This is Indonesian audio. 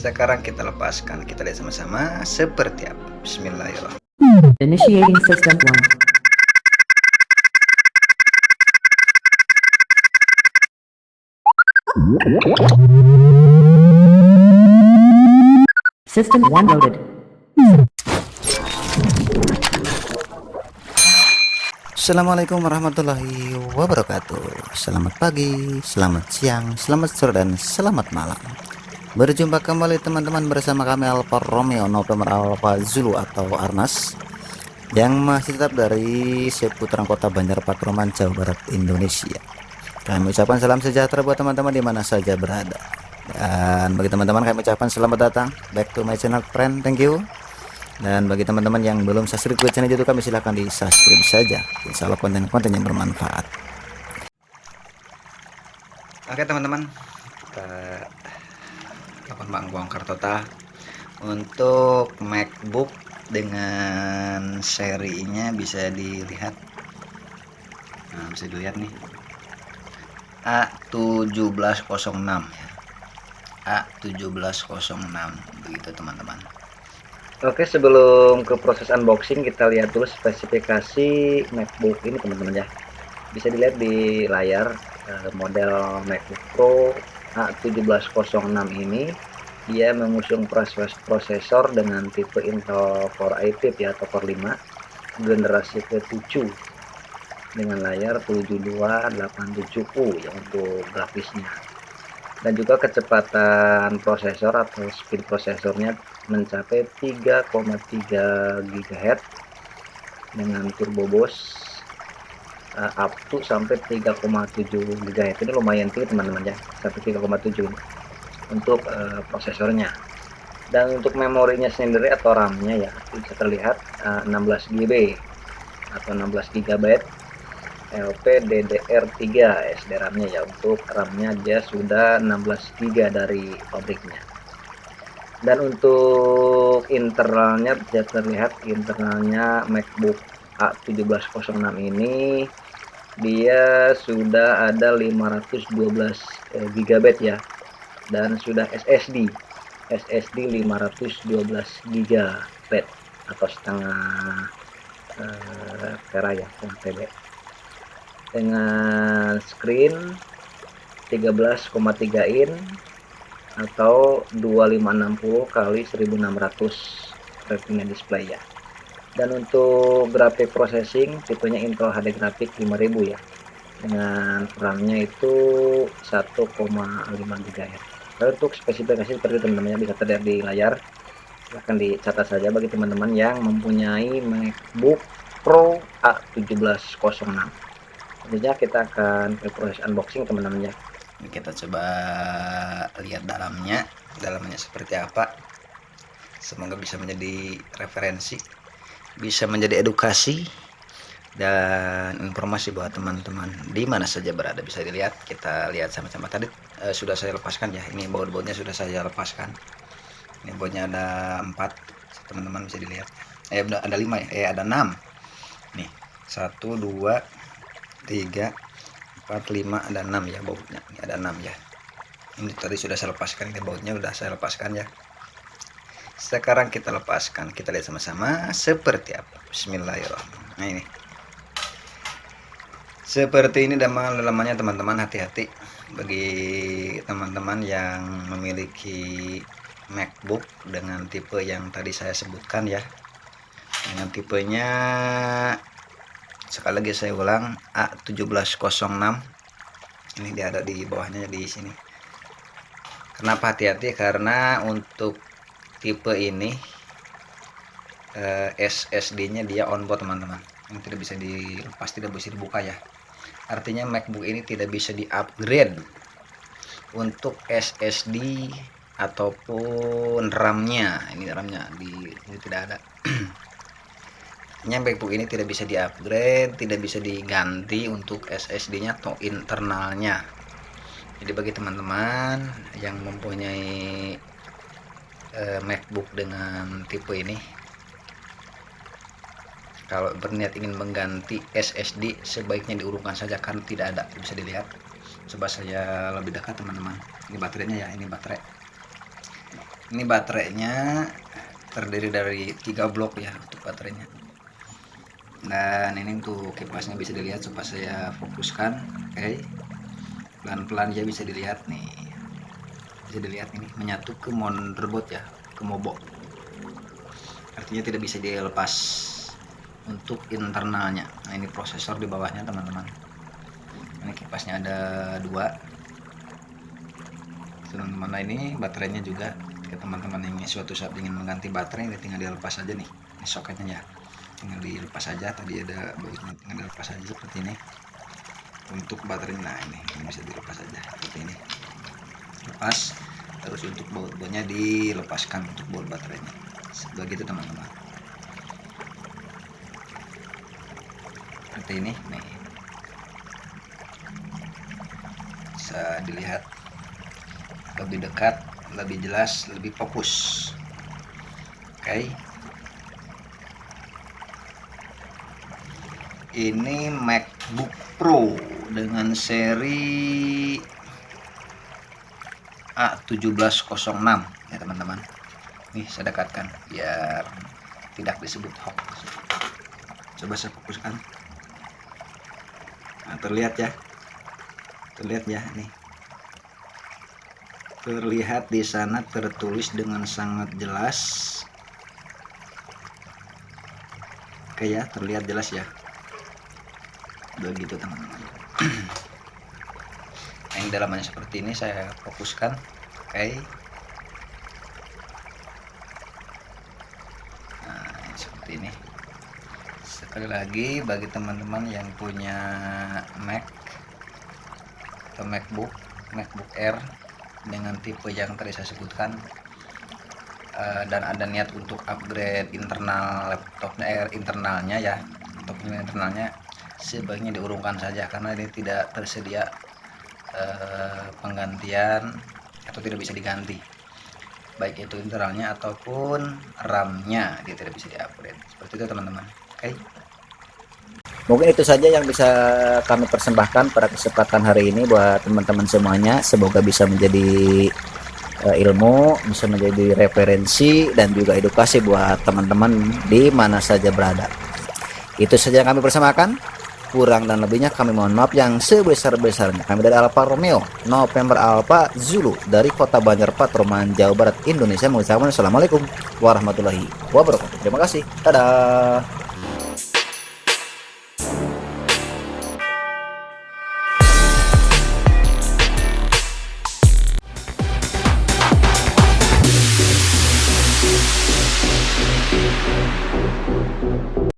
Sekarang kita lepaskan, kita lihat sama-sama seperti apa. Bismillahirrahmanirrahim. Initiating system 1. System 1 loaded. Assalamualaikum warahmatullahi wabarakatuh. Selamat pagi, selamat siang, selamat sore, dan selamat malam. Berjumpa kembali teman-teman bersama kami Alfa Romeo November Alpha Zulu atau Arnas, yang masih tetap dari seputaran kota Banjar Patroman, Jawa Barat, Indonesia. Kami ucapkan salam sejahtera buat teman-teman di mana saja berada. Dan bagi teman-teman kami ucapkan selamat datang back to my channel friend, thank you. Dan bagi teman-teman yang belum subscribe ke channel YouTube kami, silahkan di subscribe saja. Insya Allah konten-konten yang bermanfaat. Oke teman-teman, kita lakukan bongkar total untuk MacBook dengan serinya. Bisa dilihat, nah, bisa dilihat nih, A1706 ya. A1706 begitu teman-teman. Oke, sebelum ke proses unboxing kita lihat dulu spesifikasi MacBook ini teman-teman ya. Bisa dilihat di layar, model MacBook Pro A1706 ini dia mengusung prosesor dengan tipe Intel Core i5 ya, atau Core 5 generasi ke-7 dengan layar 7287U ya untuk grafisnya. Dan juga kecepatan prosesor atau speed prosesornya mencapai 3,3 GHz dengan turbo boost up to sampai 3,7 GHz. Ini lumayan tinggi teman-teman ya, sampai 3,7 untuk prosesornya. Dan untuk memorinya sendiri atau RAM-nya ya, bisa terlihat 16 GB atau 16 GB LPDDR3 SD RAM-nya ya. Untuk RAM-nya dia sudah 16 GB dari pabriknya. Dan untuk internalnya bisa terlihat, internalnya MacBook A1706 ini dia sudah ada 512 GB ya, dan sudah SSD 512 GB atau setengah tera ya, setengah TB, dengan screen 13,3 in atau 2560 kali 1600 retina display ya. Dan untuk grafik processing tipenya Intel HD Graphics 5000 ya, dengan RAM-nya itu 1,5 GHz. Lalu untuk spesifikasi seperti teman-teman bisa terlihat di layar, silahkan dicatat saja bagi teman-teman yang mempunyai MacBook Pro A1706. Tentunya kita akan ke proses unboxing teman-teman ya. Ini kita coba lihat dalamnya seperti apa. Semoga bisa menjadi referensi, bisa menjadi edukasi dan informasi buat teman-teman di mana saja berada. Bisa dilihat, kita lihat sama-sama. Tadi sudah saya lepaskan ya, ini baut-bautnya sudah saya lepaskan. Ini bautnya ada 4 teman-teman, bisa dilihat. Ada 5 ya, ada 6 nih, 1 2 3 4 5, ada 6 ya bautnya. Ini ada 6 ya. Ini tadi sudah saya lepaskan, ini bautnya sudah saya lepaskan ya. Sekarang kita lepaskan, kita lihat sama-sama seperti apa. Bismillahirrahmanirrahim. Nah ini seperti ini dalamannya teman-teman. Hati-hati bagi teman-teman yang memiliki MacBook dengan tipe yang tadi saya sebutkan ya. Dengan tipenya, sekali lagi saya ulang, A1706. Ini dia ada di bawahnya di sini. Kenapa hati-hati? Karena untuk tipe ini SSD-nya dia onboard teman-teman, yang tidak bisa dilepas, tidak bisa dibuka ya. Artinya MacBook ini tidak bisa di-upgrade untuk SSD ataupun RAM-nya. Ini RAM-nya ini tidak ada. MacBook ini tidak bisa di-upgrade, tidak bisa diganti untuk SSD-nya atau internalnya. Jadi bagi teman-teman yang mempunyai MacBook dengan tipe ini, kalau berniat ingin mengganti SSD sebaiknya diurungkan saja, karena tidak ada. Bisa dilihat, coba saya lebih dekat teman-teman. Ini baterainya ya, ini baterai. Ini baterainya terdiri dari 3 blok ya untuk baterainya. Dan ini untuk kipasnya bisa dilihat, coba saya fokuskan. Oke, pelan-pelan ya, bisa dilihat nih, bisa dilihat ini menyatu ke motherboard ya, ke mobok, artinya tidak bisa dilepas untuk internalnya. Nah ini prosesor di bawahnya teman-teman, ini kipasnya ada 2 teman-teman. Nah ini baterainya juga, ketika teman-teman ini suatu saat ingin mengganti baterai, ini tinggal dilepas aja nih, ini soketnya ya, tinggal dilepas saja. Tadi ada bautnya, tinggal dilepas saja seperti ini untuk baterainya. Nah ini bisa dilepas saja seperti ini, lepas. Terus untuk baut-bautnya dilepaskan untuk baut baterainya, begitu teman-teman. Seperti ini nih, bisa dilihat lebih dekat, lebih jelas, lebih fokus. Oke, ini MacBook Pro dengan seri A1706 ya teman-teman. Nih saya dekatkan biar tidak disebut hoax. Coba saya fokuskan. Nah, terlihat ya, nih, terlihat di sana tertulis dengan sangat jelas. Oke ya, terlihat jelas ya, begitu teman-teman. Yang dalamannya seperti ini, saya fokuskan. Oke, nah seperti ini. Sekali lagi, bagi teman-teman yang punya Mac atau MacBook Air dengan tipe yang tadi saya sebutkan, dan ada niat untuk upgrade internal laptopnya, internalnya ya, laptopnya internalnya, sebaiknya diurungkan saja karena ini tidak tersedia penggantian atau tidak bisa diganti, baik itu internalnya ataupun RAM-nya, dia tidak bisa diupgrade. Seperti itu teman-teman. Oke, mungkin itu saja yang bisa kami persembahkan pada kesempatan hari ini buat teman-teman semuanya. Semoga bisa menjadi ilmu, bisa menjadi referensi dan juga edukasi buat teman-teman di mana saja berada. Itu saja yang kami persembahkan. Kurang dan lebihnya kami mohon maaf yang sebesar-besarnya. Kami dari Alfa Romeo November Alpha Zulu dari Kota Banjar Patroman, Jawa Barat, Indonesia mengucapkan assalamualaikum warahmatullahi wabarakatuh. Terima kasih. Dadah.